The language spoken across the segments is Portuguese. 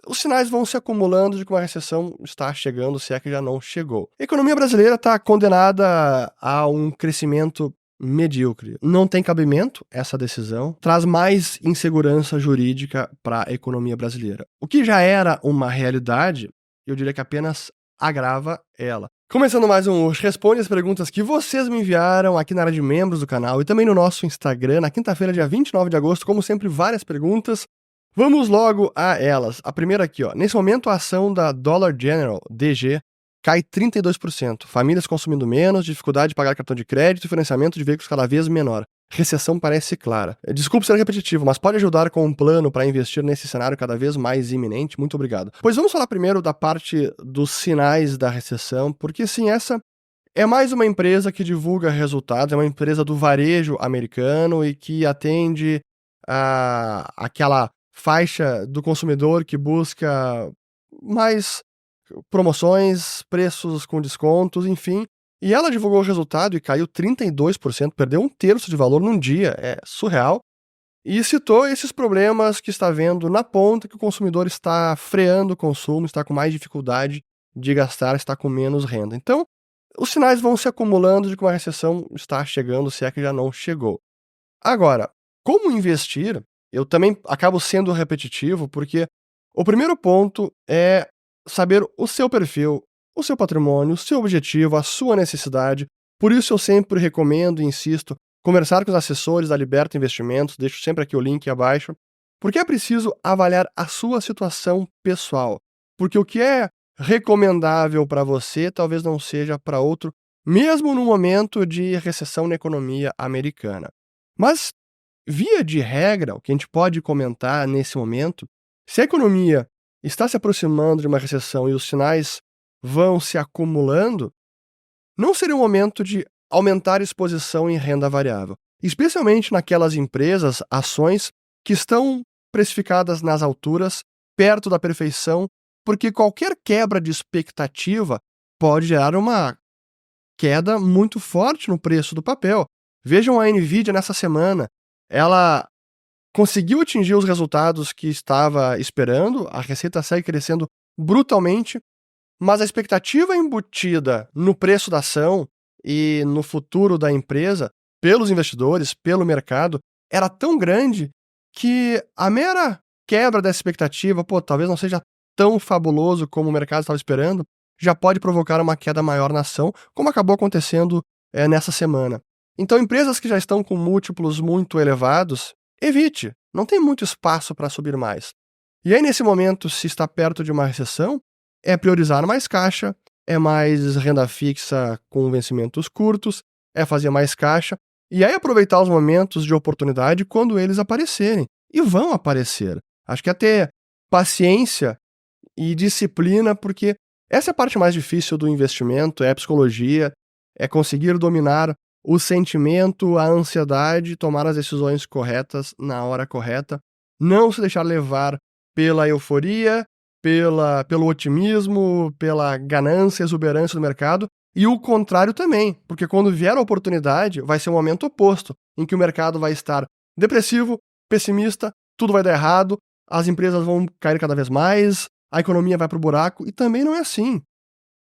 os sinais vão se acumulando de que uma recessão está chegando, se é que já não chegou. A economia brasileira está condenada a um crescimento medíocre. Não tem cabimento essa decisão, traz mais insegurança jurídica para a economia brasileira. O que já era uma realidade, eu diria que apenas agrava ela. Começando mais um Responde as perguntas que vocês me enviaram aqui na área de membros do canal e também no nosso Instagram, na quinta-feira, dia 29 de agosto, como sempre, várias perguntas. Vamos logo a elas. A primeira aqui, ó. Nesse momento, a ação da Dollar General, DG, cai 32%. Famílias consumindo menos, dificuldade de pagar cartão de crédito e financiamento de veículos cada vez menor. Recessão parece clara. Desculpe ser repetitivo, mas pode ajudar com um plano para investir nesse cenário cada vez mais iminente? Muito obrigado. Pois vamos falar primeiro da parte dos sinais da recessão, porque sim, essa é mais uma empresa que divulga resultados, é uma empresa do varejo americano e que atende aquela faixa do consumidor que busca mais promoções, preços com descontos, enfim. E ela divulgou o resultado e caiu 32%, perdeu 1/3 de valor num dia, é surreal. E citou esses problemas que está vendo na ponta, que o consumidor está freando o consumo, está com mais dificuldade de gastar, está com menos renda. Então, os sinais vão se acumulando de que uma recessão está chegando, se é que já não chegou. Agora, como investir? Eu também acabo sendo repetitivo, porque o primeiro ponto é saber o seu perfil, o seu patrimônio, o seu objetivo, a sua necessidade. Por isso eu sempre recomendo e insisto conversar com os assessores da Liberta Investimentos, deixo sempre aqui o link abaixo, porque é preciso avaliar a sua situação pessoal. Porque o que é recomendável para você talvez não seja para outro, mesmo no momento de recessão na economia americana. Mas, via de regra, o que a gente pode comentar nesse momento, se a economia está se aproximando de uma recessão e os sinais vão se acumulando, não seria o momento de aumentar a exposição em renda variável, especialmente naquelas empresas, ações, que estão precificadas nas alturas, perto da perfeição, porque qualquer quebra de expectativa pode gerar uma queda muito forte no preço do papel. Vejam a Nvidia nessa semana, ela conseguiu atingir os resultados que estava esperando, a receita segue crescendo brutalmente, mas a expectativa embutida no preço da ação e no futuro da empresa, pelos investidores, pelo mercado, era tão grande que a mera quebra dessa expectativa, talvez não seja tão fabuloso como o mercado estava esperando, já pode provocar uma queda maior na ação, como acabou acontecendo nessa semana. Então, empresas que já estão com múltiplos muito elevados, evite, não tem muito espaço para subir mais. E aí, nesse momento, se está perto de uma recessão, é priorizar mais caixa, é mais renda fixa com vencimentos curtos, é fazer mais caixa, e aí aproveitar os momentos de oportunidade quando eles aparecerem. E vão aparecer. Acho que é ter paciência e disciplina, porque essa é a parte mais difícil do investimento, é a psicologia, é conseguir dominar o sentimento, a ansiedade, tomar as decisões corretas na hora correta, não se deixar levar pela euforia, pelo otimismo, pela ganância, exuberância do mercado, e o contrário também, porque quando vier a oportunidade, vai ser um momento oposto, em que o mercado vai estar depressivo, pessimista, tudo vai dar errado, as empresas vão cair cada vez mais, a economia vai para o buraco, e também não é assim.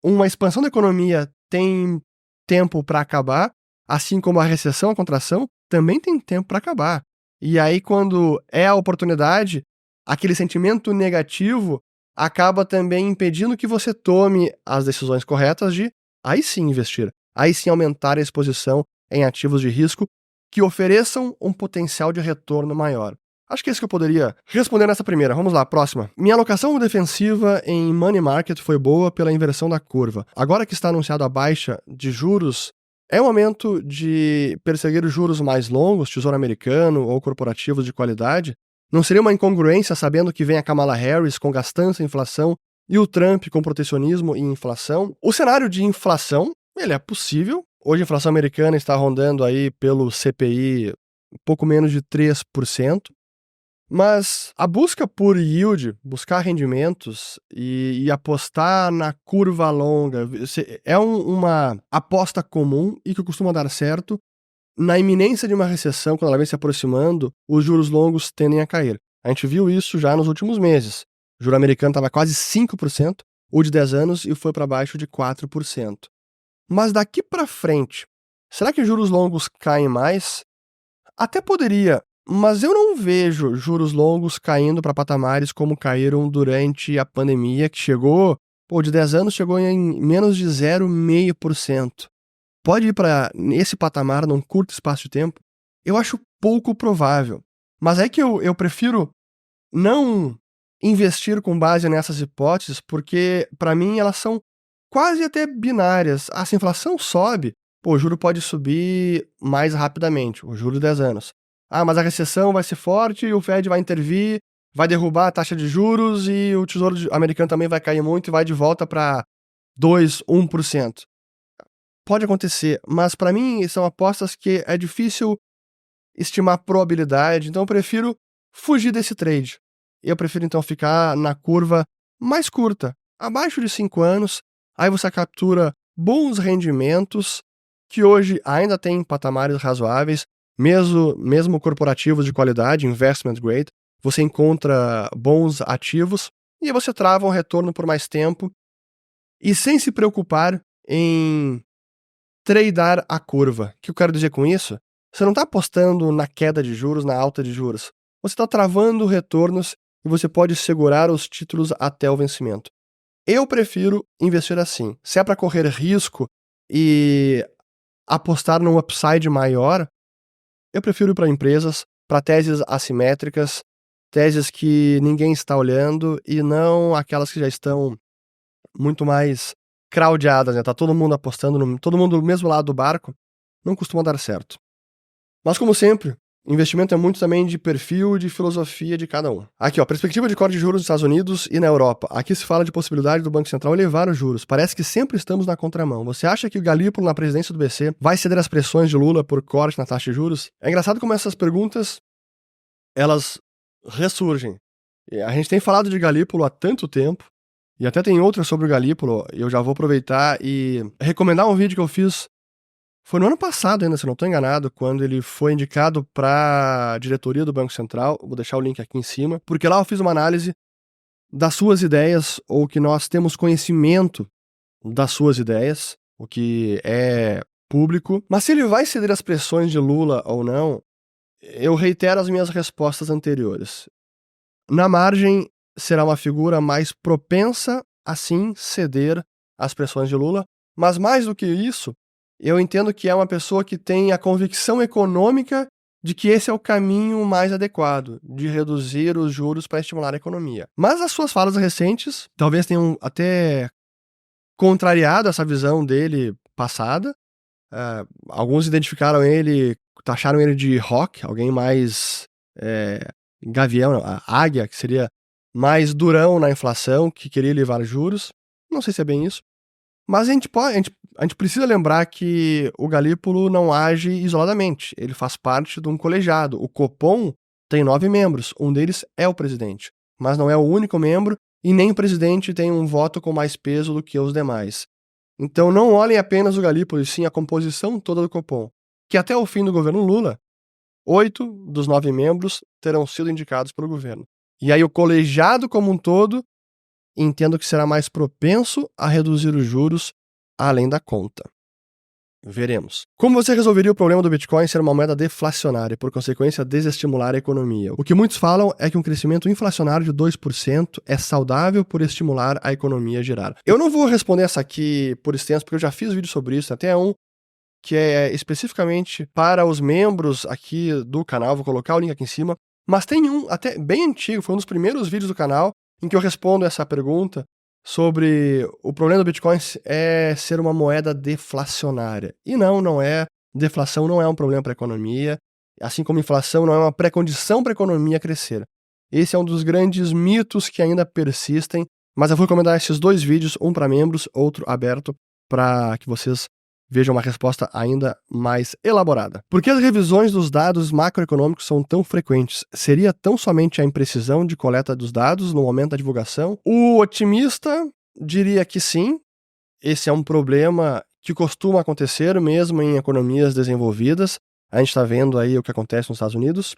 Uma expansão da economia tem tempo para acabar, assim como a recessão, a contração, também tem tempo para acabar. E aí, quando é a oportunidade, aquele sentimento negativo acaba também impedindo que você tome as decisões corretas de, aí sim, investir. Aí sim aumentar a exposição em ativos de risco que ofereçam um potencial de retorno maior. Acho que é isso que eu poderia responder nessa primeira. Vamos lá, próxima. Minha alocação defensiva em money market foi boa pela inversão da curva. Agora que está anunciado a baixa de juros, é o momento de perseguir juros mais longos, tesouro americano ou corporativos de qualidade? Não seria uma incongruência sabendo que vem a Kamala Harris com gastança e inflação e o Trump com protecionismo e inflação? O cenário de inflação, ele é possível. Hoje a inflação americana está rondando aí pelo CPI pouco menos de 3%. Mas a busca por yield, buscar rendimentos e apostar na curva longa é uma aposta comum e que costuma dar certo. Na iminência de uma recessão, quando ela vem se aproximando, os juros longos tendem a cair. A gente viu isso já nos últimos meses. O juro americano estava quase 5%, o de 10 anos, e foi para baixo de 4%. Mas daqui para frente, será que juros longos caem mais? Até poderia, mas eu não vejo juros longos caindo para patamares como caíram durante a pandemia, que chegou, de 10 anos chegou em menos de 0,5%. Pode ir para esse patamar num curto espaço de tempo? Eu acho pouco provável. Mas é que eu prefiro não investir com base nessas hipóteses, porque para mim elas são quase até binárias. Se a inflação sobe, o juro pode subir mais rapidamente, o juro de 10 anos. Mas a recessão vai ser forte e o Fed vai intervir, vai derrubar a taxa de juros e o Tesouro americano também vai cair muito e vai de volta para 2%, 1%. Pode acontecer, mas para mim são apostas que é difícil estimar probabilidade, então eu prefiro fugir desse trade. Eu prefiro então ficar na curva mais curta, abaixo de 5 anos, aí você captura bons rendimentos, que hoje ainda tem patamares razoáveis, mesmo corporativos de qualidade, investment grade, você encontra bons ativos, e aí você trava um retorno por mais tempo, e sem se preocupar em tradear a curva. O que eu quero dizer com isso? Você não está apostando na queda de juros, na alta de juros. Você está travando retornos e você pode segurar os títulos até o vencimento. Eu prefiro investir assim. Se é para correr risco e apostar num upside maior, eu prefiro ir para empresas, para teses assimétricas, teses que ninguém está olhando e não aquelas que já estão muito mais crowdeadas, né? Tá todo mundo apostando, todo mundo do mesmo lado do barco, não costuma dar certo. Mas como sempre, investimento é muito também de perfil e de filosofia de cada um. Aqui, perspectiva de corte de juros nos Estados Unidos e na Europa. Aqui se fala de possibilidade do Banco Central elevar os juros. Parece que sempre estamos na contramão. Você acha que o Galípolo na presidência do BC vai ceder às pressões de Lula por corte na taxa de juros? É engraçado como essas perguntas, elas ressurgem. A gente tem falado de Galípolo há tanto tempo, e até tem outras sobre o Galípolo, eu já vou aproveitar e recomendar um vídeo que eu fiz. Foi no ano passado ainda, se não estou enganado, quando ele foi indicado para a diretoria do Banco Central. Vou deixar o link aqui em cima, porque lá eu fiz uma análise das suas ideias, ou que nós temos conhecimento das suas ideias, o que é público. Mas se ele vai ceder às pressões de Lula ou não, eu reitero as minhas respostas anteriores. Na margem, será uma figura mais propensa a sim ceder às pressões de Lula, mas mais do que isso, eu entendo que é uma pessoa que tem a convicção econômica de que esse é o caminho mais adequado, de reduzir os juros para estimular a economia. Mas as suas falas recentes talvez tenham até contrariado essa visão dele passada. Alguns identificaram ele, taxaram ele de hawk, alguém mais gavião, não, a águia, que seria mais durão na inflação, que queria elevar juros. Não sei se é bem isso. Mas a gente precisa lembrar que o Galípolo não age isoladamente. Ele faz parte de um colegiado. O Copom tem 9 membros. Um deles é o presidente. Mas não é o único membro e nem o presidente tem um voto com mais peso do que os demais. Então não olhem apenas o Galípolo, e sim a composição toda do Copom. Que até o fim do governo Lula, 8 dos 9 membros terão sido indicados pelo governo. E aí o colegiado como um todo, entendo que será mais propenso a reduzir os juros além da conta. Veremos. Como você resolveria o problema do Bitcoin ser uma moeda deflacionária e, por consequência, desestimular a economia? O que muitos falam é que um crescimento inflacionário de 2% é saudável por estimular a economia a girar. Eu não vou responder essa aqui por extenso, porque eu já fiz vídeo sobre isso, até um que é especificamente para os membros aqui do canal, vou colocar o link aqui em cima, mas tem um até bem antigo, foi um dos primeiros vídeos do canal, em que eu respondo essa pergunta sobre o problema do Bitcoin é ser uma moeda deflacionária. E não é. Deflação não é um problema para a economia, assim como inflação não é uma pré-condição para a economia crescer. Esse é um dos grandes mitos que ainda persistem, mas eu vou recomendar esses 2 vídeos, um para membros, outro aberto, para que vocês vejam uma resposta ainda mais elaborada. Por que as revisões dos dados macroeconômicos são tão frequentes? Seria tão somente a imprecisão de coleta dos dados no momento da divulgação? O otimista diria que sim. Esse é um problema que costuma acontecer mesmo em economias desenvolvidas. A gente está vendo aí o que acontece nos Estados Unidos.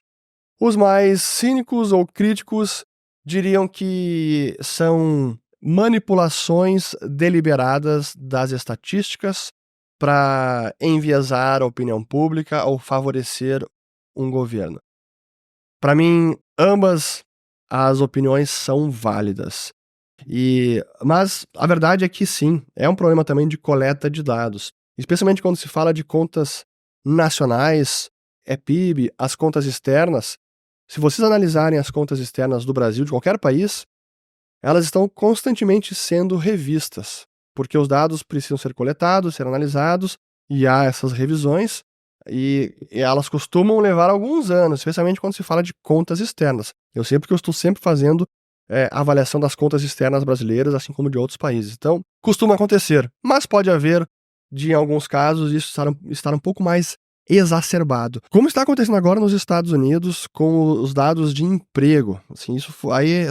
Os mais cínicos ou críticos diriam que são manipulações deliberadas das estatísticas para enviesar a opinião pública ou favorecer um governo. Para mim, ambas as opiniões são válidas. Mas a verdade é que sim, é um problema também de coleta de dados, especialmente quando se fala de contas nacionais, PIB, as contas externas. Se vocês analisarem as contas externas do Brasil, de qualquer país, elas estão constantemente sendo revistas, porque os dados precisam ser coletados, ser analisados, e há essas revisões, e elas costumam levar alguns anos, especialmente quando se fala de contas externas. Eu sei porque eu estou sempre fazendo avaliação das contas externas brasileiras, assim como de outros países. Então, costuma acontecer, mas pode haver, em alguns casos, isso estar um pouco mais exacerbado. Como está acontecendo agora nos Estados Unidos com os dados de emprego. Assim, isso aí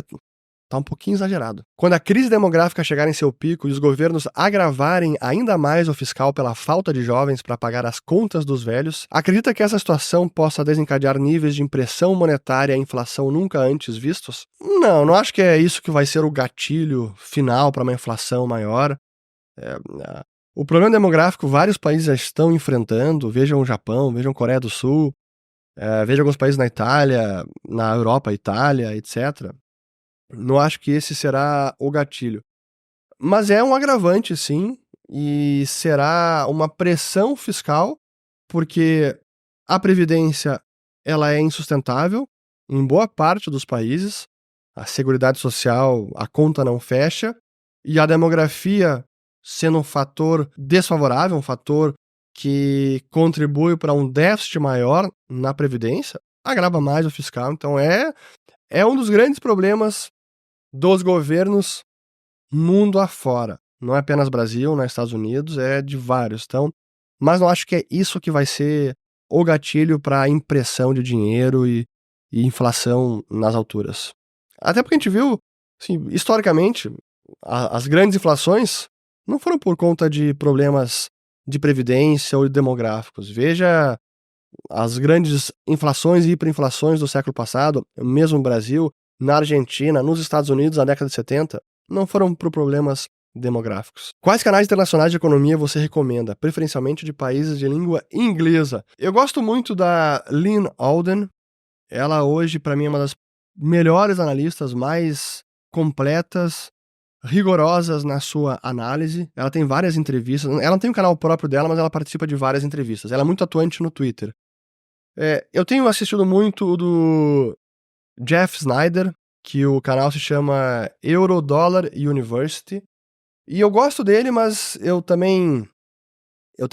tá um pouquinho exagerado. Quando a crise demográfica chegar em seu pico e os governos agravarem ainda mais o fiscal pela falta de jovens para pagar as contas dos velhos, acredita que essa situação possa desencadear níveis de impressão monetária e inflação nunca antes vistos? Não acho que é isso que vai ser o gatilho final para uma inflação maior. O problema demográfico vários países já estão enfrentando, vejam o Japão, vejam a Coreia do Sul, vejam alguns países na Itália, na Europa, Itália, etc. Não acho que esse será o gatilho. Mas é um agravante, sim, e será uma pressão fiscal, porque a previdência ela é insustentável em boa parte dos países, a seguridade social, a conta não fecha, e a demografia sendo um fator desfavorável, um fator que contribui para um déficit maior na previdência, agrava mais o fiscal. Então é um dos grandes problemas dos governos mundo afora. Não é apenas Brasil, não é Estados Unidos, é de vários. Então, mas não acho que é isso que vai ser o gatilho para a impressão de dinheiro e inflação nas alturas. Até porque a gente viu, assim, historicamente, as grandes inflações não foram por conta de problemas de previdência ou demográficos. Veja as grandes inflações e hiperinflações do século passado, mesmo no Brasil, na Argentina, nos Estados Unidos, na década de 70, não foram por problemas demográficos. Quais canais internacionais de economia você recomenda, preferencialmente de países de língua inglesa? Eu gosto muito da Lynn Alden. Ela hoje, para mim, é uma das melhores analistas, mais completas, rigorosas na sua análise. Ela tem várias entrevistas. Ela não tem um canal próprio dela, mas ela participa de várias entrevistas. Ela é muito atuante no Twitter. Eu tenho assistido muito o do Jeff Snyder, que o canal se chama Eurodollar University. E eu gosto dele, mas eu tenho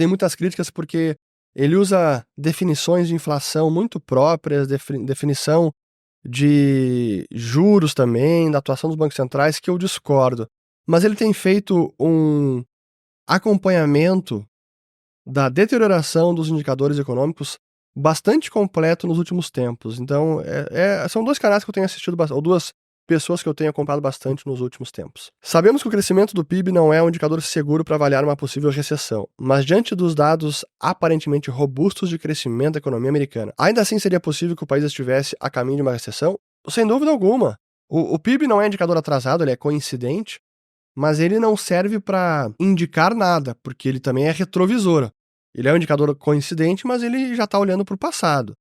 muitas críticas porque ele usa definições de inflação muito próprias, definição de juros também, da atuação dos bancos centrais, que eu discordo. Mas ele tem feito um acompanhamento da deterioração dos indicadores econômicos bastante completo nos últimos tempos. Então, são dois canais que eu tenho assistido bastante, ou duas pessoas que eu tenho acompanhado bastante nos últimos tempos. Sabemos que o crescimento do PIB não é um indicador seguro para avaliar uma possível recessão, mas diante dos dados aparentemente robustos de crescimento da economia americana, ainda assim seria possível que o país estivesse a caminho de uma recessão? Sem dúvida alguma. O PIB não é indicador atrasado, ele é coincidente, mas ele não serve para indicar nada, porque ele também é retrovisor. Ele é um indicador coincidente, mas ele já está olhando para o passado.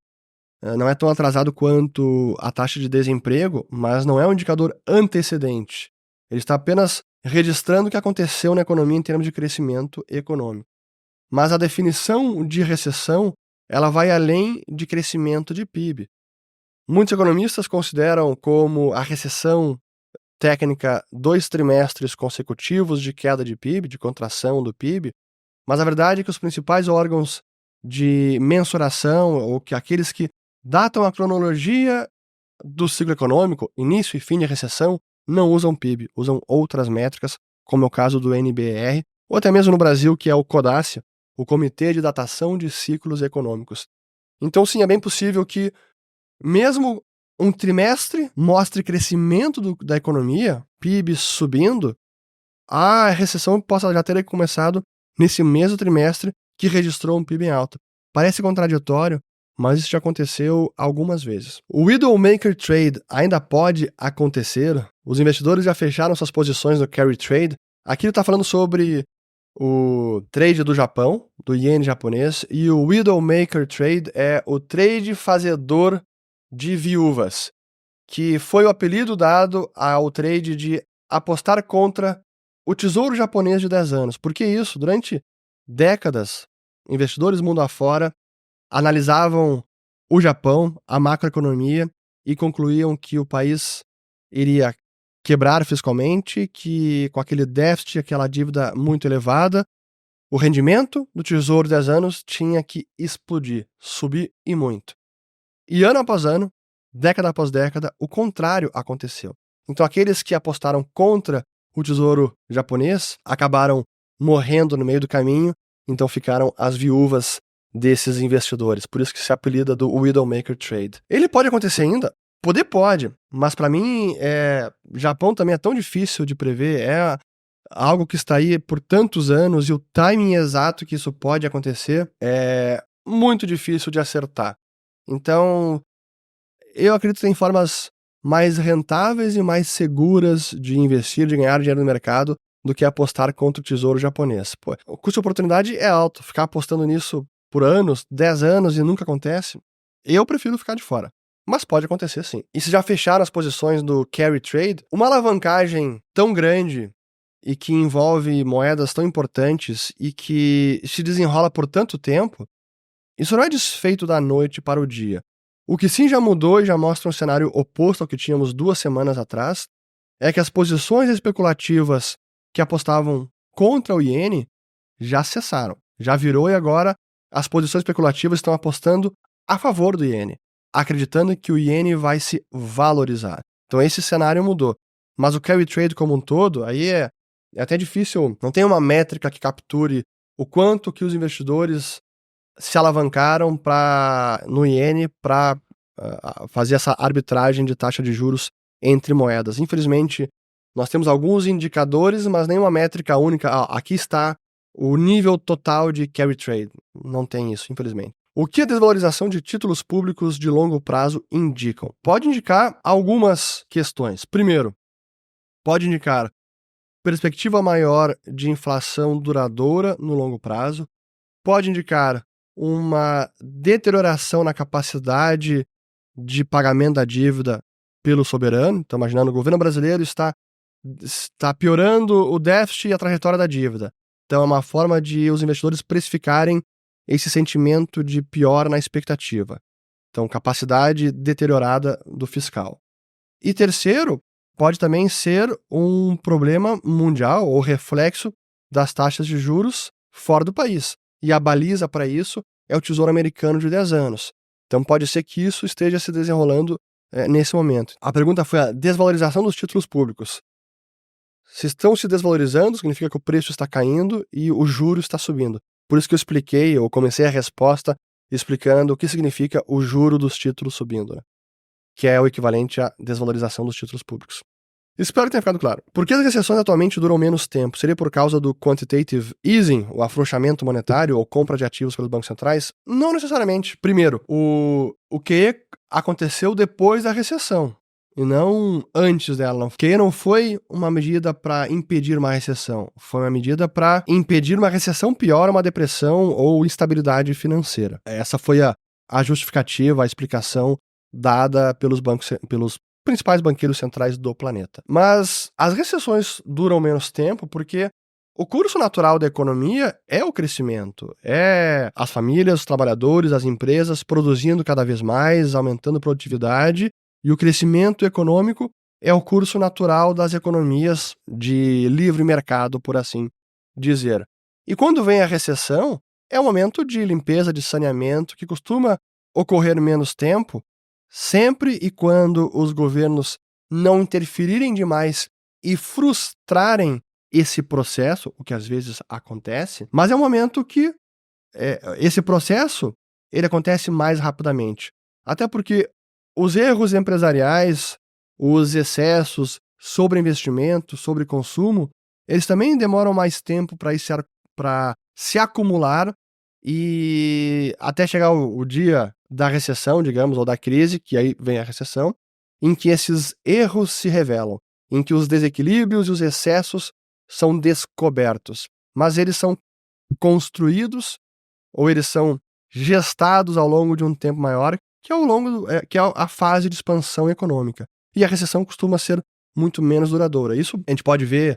Não é tão atrasado quanto a taxa de desemprego, mas não é um indicador antecedente. Ele está apenas registrando o que aconteceu na economia em termos de crescimento econômico. Mas a definição de recessão, ela vai além de crescimento de PIB. Muitos economistas consideram como a recessão técnica 2 trimestres consecutivos de queda de PIB, de contração do PIB, mas a verdade é que os principais órgãos de mensuração, ou que aqueles que datam a cronologia do ciclo econômico, início e fim de recessão, não usam PIB, usam outras métricas, como é o caso do NBR, ou até mesmo no Brasil, que é o CODACE, o Comitê de Datação de Ciclos Econômicos. Então, sim, é bem possível que, mesmo um trimestre mostre crescimento da economia, PIB subindo, a recessão possa já ter começado nesse mesmo trimestre que registrou um PIB em alta. Parece contraditório, mas isso já aconteceu algumas vezes. O Widowmaker Trade ainda pode acontecer. Os investidores já fecharam suas posições no Carry Trade. Aqui ele está falando sobre o trade do Japão, do iene japonês, e o Widowmaker Trade é o trade fazedor de viúvas, que foi o apelido dado ao trade de apostar contra o tesouro japonês de 10 anos. Por que isso? Durante décadas, investidores mundo afora analisavam o Japão, a macroeconomia, e concluíam que o país iria quebrar fiscalmente, que com aquele déficit, aquela dívida muito elevada, o rendimento do tesouro de 10 anos tinha que explodir, subir e muito. E ano após ano, década após década, o contrário aconteceu. Então aqueles que apostaram contra o tesouro japonês acabaram morrendo no meio do caminho, então ficaram as viúvas desses investidores. Por isso que se apelida do Widowmaker Trade. Ele pode acontecer ainda? Poder pode, mas para mim, Japão também é tão difícil de prever, é algo que está aí por tantos anos e o timing exato que isso pode acontecer é muito difícil de acertar. Então, eu acredito em formas mais rentáveis e mais seguras de investir, de ganhar dinheiro no mercado, do que apostar contra o tesouro japonês. Pô, o custo de oportunidade é alto. Ficar apostando nisso por anos, 10 anos e nunca acontece, eu prefiro ficar de fora. Mas pode acontecer sim. E se já fecharam as posições do carry trade, uma alavancagem tão grande e que envolve moedas tão importantes e que se desenrola por tanto tempo, isso não é desfeito da noite para o dia. O que sim já mudou e já mostra um cenário oposto ao que tínhamos 2 semanas atrás é que as posições especulativas que apostavam contra o iene já cessaram. Já virou e agora as posições especulativas estão apostando a favor do iene, acreditando que o iene vai se valorizar. Então esse cenário mudou. Mas o carry trade como um todo, aí é até difícil, não tem uma métrica que capture o quanto que os investidores se alavancaram no iene para fazer essa arbitragem de taxa de juros entre moedas. Infelizmente, nós temos alguns indicadores, mas nenhuma métrica única. Aqui está o nível total de carry trade. Não tem isso, infelizmente. O que a desvalorização de títulos públicos de longo prazo indicam? Pode indicar algumas questões. Primeiro, pode indicar perspectiva maior de inflação duradoura no longo prazo. Pode indicar uma deterioração na capacidade de pagamento da dívida pelo soberano. Então, imaginando, o governo brasileiro está piorando o déficit e a trajetória da dívida. Então, é uma forma de os investidores precificarem esse sentimento de piora na expectativa. Então, capacidade deteriorada do fiscal. E terceiro, pode também ser um problema mundial ou reflexo das taxas de juros fora do país. E a baliza para isso é o Tesouro Americano de 10 anos. Então pode ser que isso esteja se desenrolando nesse momento. A pergunta foi a desvalorização dos títulos públicos. Se estão se desvalorizando, significa que o preço está caindo e o juro está subindo. Por isso que eu comecei a resposta explicando o que significa o juro dos títulos subindo, né? Que é o equivalente à desvalorização dos títulos públicos. Espero que tenha ficado claro. Por que as recessões atualmente duram menos tempo? Seria por causa do quantitative easing, o afrouxamento monetário ou compra de ativos pelos bancos centrais? Não necessariamente. Primeiro, o QE aconteceu depois da recessão e não antes dela. O QE não foi uma medida para impedir uma recessão, foi uma medida para impedir uma recessão pior, uma depressão ou instabilidade financeira. Essa foi a justificativa, a explicação dada pelos principais banqueiros centrais do planeta. Mas as recessões duram menos tempo porque o curso natural da economia é o crescimento, é as famílias, os trabalhadores, as empresas produzindo cada vez mais, aumentando a produtividade, e o crescimento econômico é o curso natural das economias de livre mercado, por assim dizer. E quando vem a recessão, é um momento de limpeza, de saneamento, que costuma ocorrer menos tempo, sempre e quando os governos não interferirem demais e frustrarem esse processo, o que às vezes acontece, mas é um momento que esse processo ele acontece mais rapidamente. Até porque os erros empresariais, os excessos sobre investimento, sobre consumo, eles também demoram mais tempo para se acumular e até chegar o dia da recessão, digamos, ou da crise, que aí vem a recessão, em que esses erros se revelam, em que os desequilíbrios e os excessos são descobertos, mas eles são construídos ou eles são gestados ao longo de um tempo maior, que é que é a fase de expansão econômica. E a recessão costuma ser muito menos duradoura. Isso a gente pode ver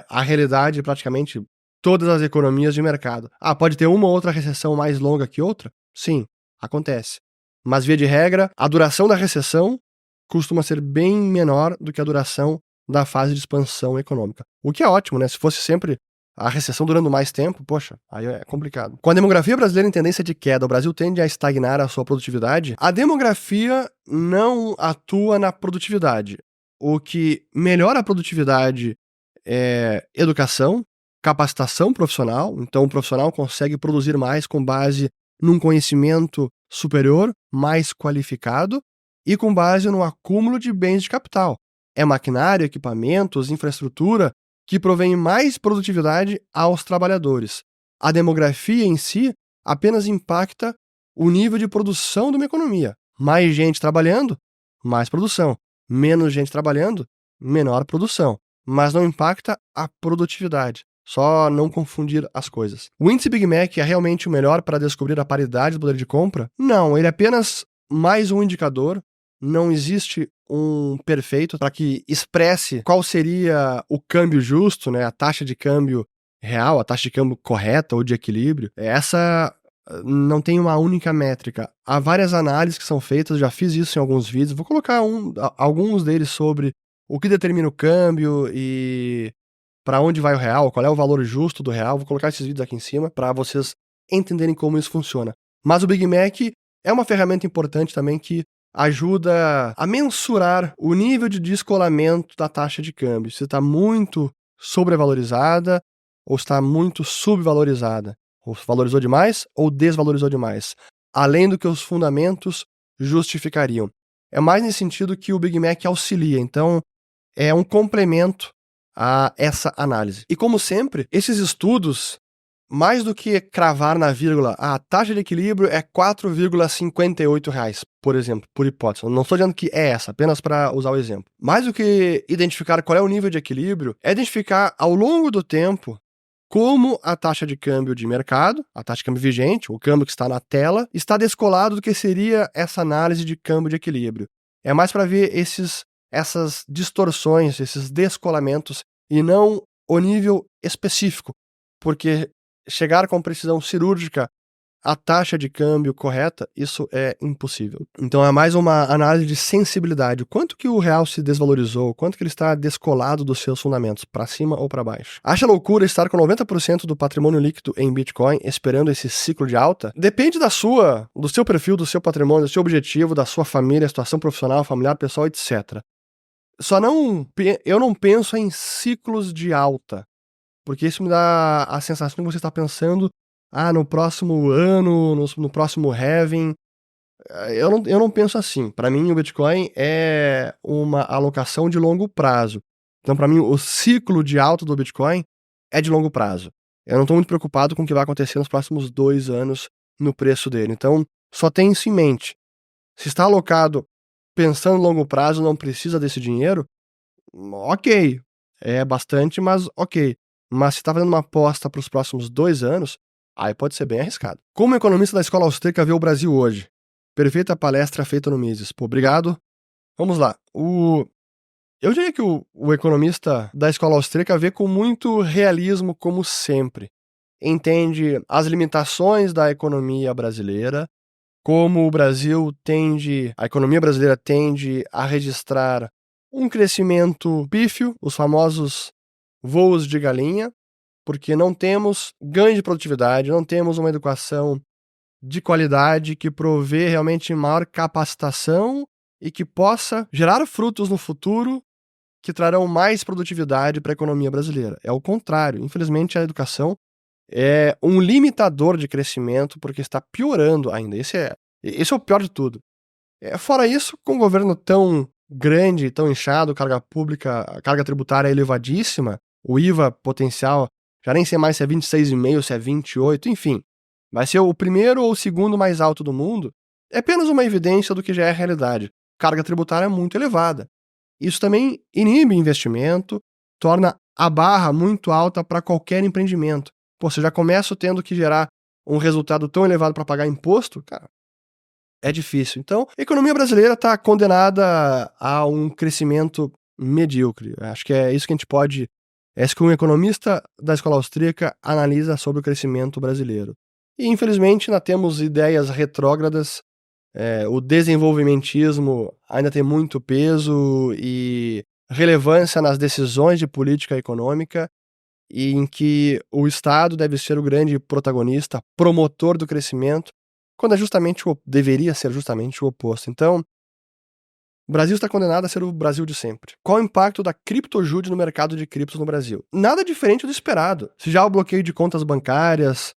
a realidade de praticamente todas as economias de mercado. Pode ter uma ou outra recessão mais longa que outra? Sim, acontece. Mas, via de regra, a duração da recessão costuma ser bem menor do que a duração da fase de expansão econômica. O que é ótimo, né? Se fosse sempre a recessão durando mais tempo, poxa, aí é complicado. Com a demografia brasileira em tendência de queda, o Brasil tende a estagnar a sua produtividade. A demografia não atua na produtividade. O que melhora a produtividade é educação, capacitação profissional. Então, o profissional consegue produzir mais com base num conhecimento superior, mais qualificado e com base no acúmulo de bens de capital. É maquinário, equipamentos, infraestrutura que provém mais produtividade aos trabalhadores. A demografia em si apenas impacta o nível de produção de uma economia. Mais gente trabalhando, mais produção. Menos gente trabalhando, menor produção. Mas não impacta a produtividade. Só não confundir as coisas. O índice Big Mac é realmente o melhor para descobrir a paridade do poder de compra? Não, ele é apenas mais um indicador. Não existe um perfeito para que expresse qual seria o câmbio justo, né? A taxa de câmbio real, a taxa de câmbio correta ou de equilíbrio. Essa não tem uma única métrica. Há várias análises que são feitas, já fiz isso em alguns vídeos. Vou colocar alguns deles sobre o que determina o câmbio e para onde vai o real, qual é o valor justo do real. Vou colocar esses vídeos aqui em cima para vocês entenderem como isso funciona. Mas o Big Mac é uma ferramenta importante também que ajuda a mensurar o nível de descolamento da taxa de câmbio. Se está muito sobrevalorizada ou está muito subvalorizada. Ou valorizou demais ou desvalorizou demais. Além do que os fundamentos justificariam. É mais nesse sentido que o Big Mac auxilia. Então, é um complemento a essa análise. E como sempre, esses estudos, mais do que cravar na vírgula, a taxa de equilíbrio é R$ 4,58, por exemplo, por hipótese. Eu não estou dizendo que é essa, apenas para usar o exemplo. Mais do que identificar qual é o nível de equilíbrio, é identificar ao longo do tempo como a taxa de câmbio de mercado, a taxa de câmbio vigente, o câmbio que está na tela, está descolado do que seria essa análise de câmbio de equilíbrio. É mais para ver essas distorções, esses descolamentos, e não o nível específico, porque chegar com precisão cirúrgica à taxa de câmbio correta, isso é impossível. Então é mais uma análise de sensibilidade. O quanto que o real se desvalorizou, o quanto que ele está descolado dos seus fundamentos, para cima ou para baixo. Acha loucura estar com 90% do patrimônio líquido em Bitcoin esperando esse ciclo de alta? Depende do seu perfil, do seu patrimônio, do seu objetivo, da sua família, situação profissional, familiar, pessoal, etc. Eu não penso em ciclos de alta, porque isso me dá a sensação que você está pensando no próximo ano, no próximo halving. Eu não penso assim. Para mim, o Bitcoin é uma alocação de longo prazo. Então, para mim, o ciclo de alta do Bitcoin é de longo prazo. Eu não estou muito preocupado com o que vai acontecer nos próximos 2 anos no preço dele. Então, só tenha isso em mente. Se está alocado pensando no longo prazo, não precisa desse dinheiro, ok. É bastante, mas ok. Mas se está fazendo uma aposta para os próximos 2 anos, aí pode ser bem arriscado. Como economista da escola austríaca vê o Brasil hoje? Perfeita palestra feita no Mises. Pô, obrigado. Vamos lá. Eu diria que o economista da escola austríaca vê com muito realismo, como sempre. Entende as limitações da economia brasileira, como a economia brasileira tende a registrar um crescimento pífio, os famosos voos de galinha, porque não temos ganho de produtividade, não temos uma educação de qualidade que provê realmente maior capacitação e que possa gerar frutos no futuro que trarão mais produtividade para a economia brasileira. É o contrário. Infelizmente, a educação é um limitador de crescimento porque está piorando ainda. Esse é o pior de tudo. Fora isso, com um governo tão grande, tão inchado, carga pública, a carga tributária elevadíssima, o IVA potencial, já nem sei mais se é 26,5%, se é 28%, enfim. Vai ser o primeiro ou o segundo mais alto do mundo. é apenas uma evidência do que já é a realidade. Carga tributária muito elevada. Isso também inibe investimento, torna a barra muito alta para qualquer empreendimento. Pô, você já começa tendo que gerar um resultado tão elevado para pagar imposto, cara, é difícil. Então, a economia brasileira está condenada a um crescimento medíocre. Acho que é isso que a gente pode... É isso que um economista da escola austríaca analisa sobre o crescimento brasileiro. E, infelizmente, ainda temos ideias retrógradas. O desenvolvimentismo ainda tem muito peso e relevância nas decisões de política econômica, e em que o Estado deve ser o grande protagonista, promotor do crescimento, quando deveria ser justamente o oposto. Então, o Brasil está condenado a ser o Brasil de sempre. Qual o impacto da criptoajuda no mercado de criptos no Brasil? Nada diferente do esperado. Se já o bloqueio de contas bancárias,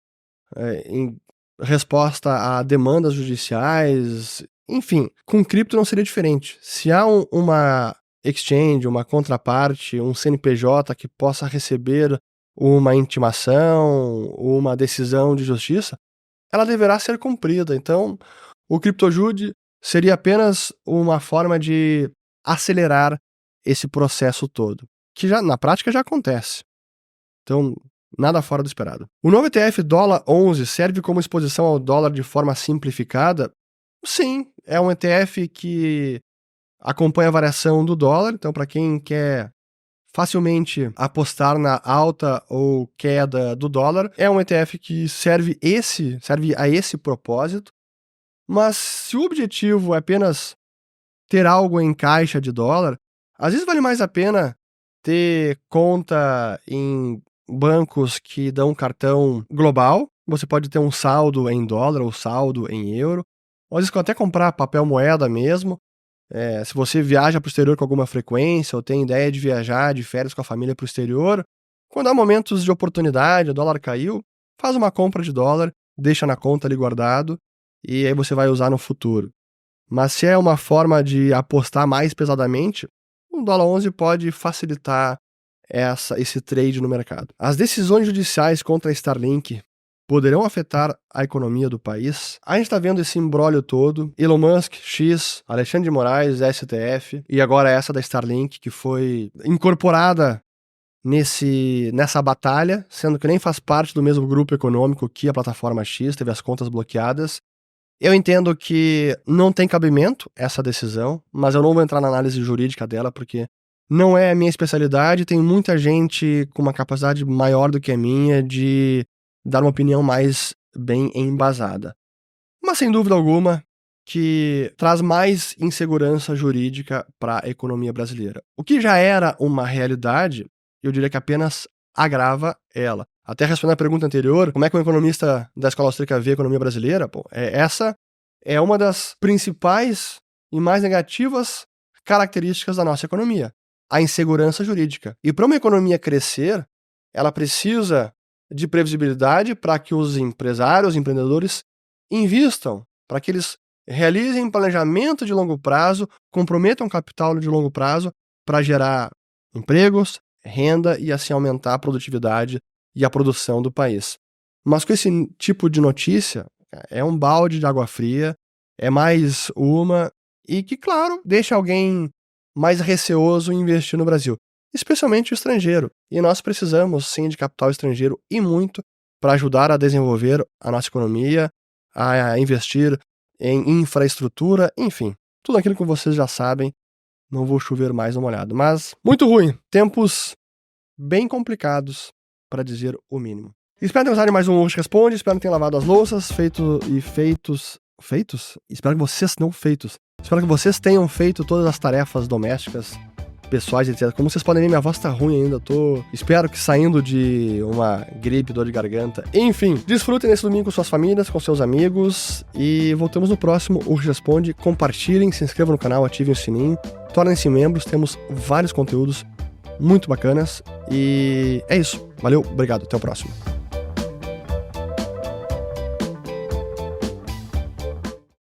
em resposta a demandas judiciais, enfim, com cripto não seria diferente. Se há uma exchange, uma contraparte, um CNPJ que possa receber uma intimação, uma decisão de justiça, ela deverá ser cumprida. Então, o criptoajude seria apenas uma forma de acelerar esse processo todo, que já na prática já acontece. Então, nada fora do esperado. O novo ETF dólar 11 serve como exposição ao dólar de forma simplificada? Sim, é um ETF que acompanha a variação do dólar. Então, para quem quer facilmente apostar na alta ou queda do dólar, é um ETF que serve a esse propósito. Mas se o objetivo é apenas ter algo em caixa de dólar, às vezes vale mais a pena ter conta em bancos que dão cartão global. Você pode ter um saldo em dólar ou saldo em euro. Ou às vezes até comprar papel moeda mesmo. Se você viaja para o exterior com alguma frequência ou tem ideia de viajar de férias com a família para o exterior, quando há momentos de oportunidade, o dólar caiu, faz uma compra de dólar, deixa na conta ali guardado e aí você vai usar no futuro. Mas se é uma forma de apostar mais pesadamente, o dólar 11 pode facilitar esse trade no mercado. As decisões judiciais contra a Starlink poderão afetar a economia do país? A gente está vendo esse imbróglio todo. Elon Musk, X, Alexandre de Moraes, STF, e agora essa da Starlink, que foi incorporada nessa batalha, sendo que nem faz parte do mesmo grupo econômico que a plataforma X, teve as contas bloqueadas. Eu entendo que não tem cabimento essa decisão, mas eu não vou entrar na análise jurídica dela, porque não é a minha especialidade. Tem muita gente com uma capacidade maior do que a minha de dar uma opinião mais bem embasada. Mas, sem dúvida alguma, que traz mais insegurança jurídica para a economia brasileira. O que já era uma realidade, eu diria que apenas agrava ela. Até respondendo a pergunta anterior, como é que um economista da escola austríaca vê a economia brasileira? Essa é uma das principais e mais negativas características da nossa economia, a insegurança jurídica. E para uma economia crescer, ela precisa de previsibilidade para que os empresários, os empreendedores invistam, para que eles realizem planejamento de longo prazo, comprometam capital de longo prazo para gerar empregos, renda e assim aumentar a produtividade e a produção do país. Mas com esse tipo de notícia, é um balde de água fria, é mais uma, e que, claro, deixa alguém mais receoso em investir no Brasil, especialmente o estrangeiro. E nós precisamos, sim, de capital estrangeiro e muito para ajudar a desenvolver a nossa economia, a investir em infraestrutura, enfim, tudo aquilo que vocês já sabem. Não vou chover mais no molhado, mas muito ruim. Tempos bem complicados, para dizer o mínimo. Espero ter gostado de mais um Urso Responde, espero que tenham lavado as louças, feitos? Espero que vocês não feitos. Espero que vocês tenham feito todas as tarefas domésticas, pessoais, etc. Como vocês podem ver, minha voz tá ruim ainda. Espero que saindo de uma gripe, dor de garganta. Enfim, desfrutem nesse domingo com suas famílias, com seus amigos. E voltamos no próximo Urso Responde. Compartilhem, se inscrevam no canal, ativem o sininho. Tornem-se membros, temos vários conteúdos muito bacanas. E é isso. Valeu, obrigado, até o próximo.